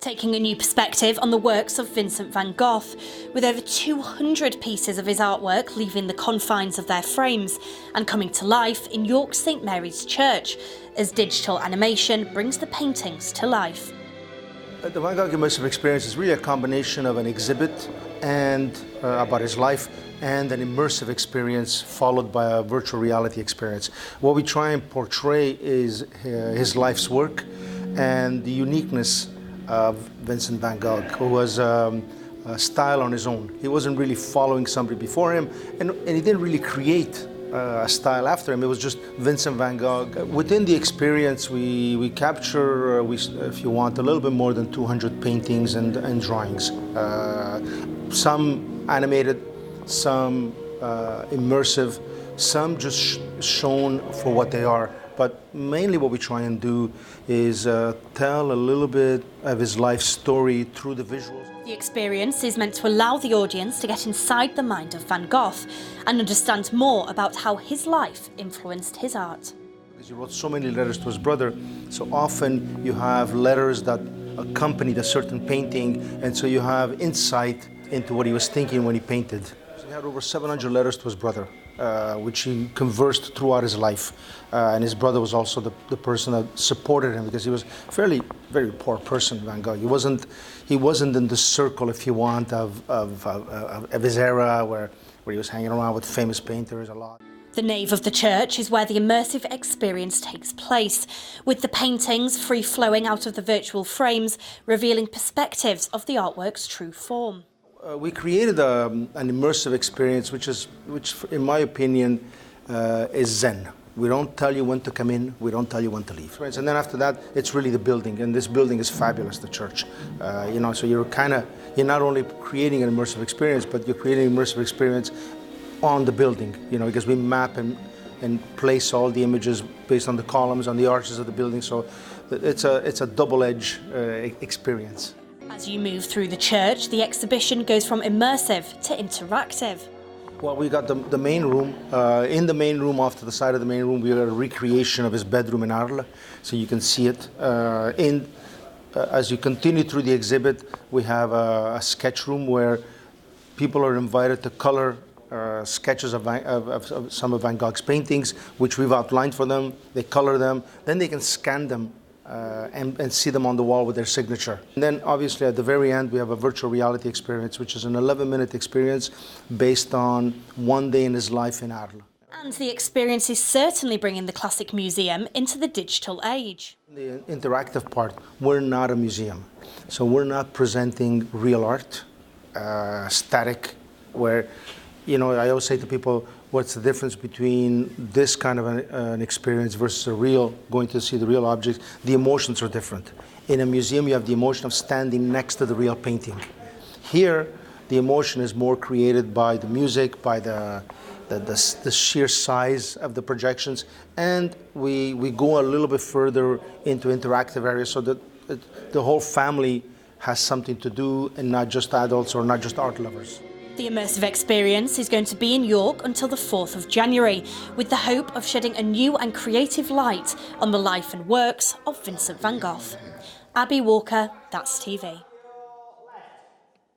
taking a new perspective on the works of Vincent Van Gogh, with over 200 pieces of his artwork leaving the confines of their frames and coming to life in York's St Mary's Church, as digital animation brings the paintings to life. The Van Gogh immersive experience is really a combination of an exhibit and about his life and an immersive experience followed by a virtual reality experience. What we try and portray is his life's work and the uniqueness of Vincent Van Gogh, who was a style on his own. He wasn't really following somebody before him, and he didn't really create a style after him. It was just Vincent Van Gogh. Within the experience, we capture, if you want, a little bit more than 200 paintings and drawings. Some animated, some immersive, some just shown for what they are. But mainly what we try and do is tell a little bit of his life story through the visuals. The experience is meant to allow the audience to get inside the mind of Van Gogh and understand more about how his life influenced his art. He wrote so many letters to his brother, so often you have letters that accompanied a certain painting, and so you have insight into what he was thinking when he painted. So he had over 700 letters to his brother, which he conversed throughout his life. And his brother was also the person that supported him, because he was very poor person, Van Gogh. He wasn't in the circle, if you want, of his era, where he was hanging around with famous painters a lot. The nave of the church is where the immersive experience takes place, with the paintings free-flowing out of the virtual frames, revealing perspectives of the artwork's true form. We created an immersive experience, which in my opinion, is Zen. We don't tell you when to come in, we don't tell you when to leave. And then after that, it's really the building, and this building is fabulous, the church. So you're not only creating an immersive experience, but you're creating an immersive experience on the building, because we map and place all the images based on the columns, on the arches of the building, so it's a double-edged experience. As you move through the church, the exhibition goes from immersive to interactive. Well, we got the main room. In the main room, off to the side of the main room, we got a recreation of his bedroom in Arles, so you can see it. As you continue through the exhibit, we have a sketch room where people are invited to color sketches of some of Van Gogh's paintings, which we've outlined for them. They color them, then they can scan them and see them on the wall with their signature. And then obviously at the very end we have a virtual reality experience, which is an 11-minute experience based on one day in his life in Arles. And the experience is certainly bringing the classic museum into the digital age. The interactive part, we're not a museum, so we're not presenting real art, static, where, I always say to people, what's the difference between this kind of an experience versus going to see the real objects? The emotions are different. In a museum, you have the emotion of standing next to the real painting. Here, the emotion is more created by the music, by the sheer size of the projections, and we go a little bit further into interactive areas so that the whole family has something to do, and not just adults or not just art lovers. The immersive experience is going to be in York until the 4th of January, with the hope of shedding a new and creative light on the life and works of Vincent Van Gogh. Abby Walker, That's TV.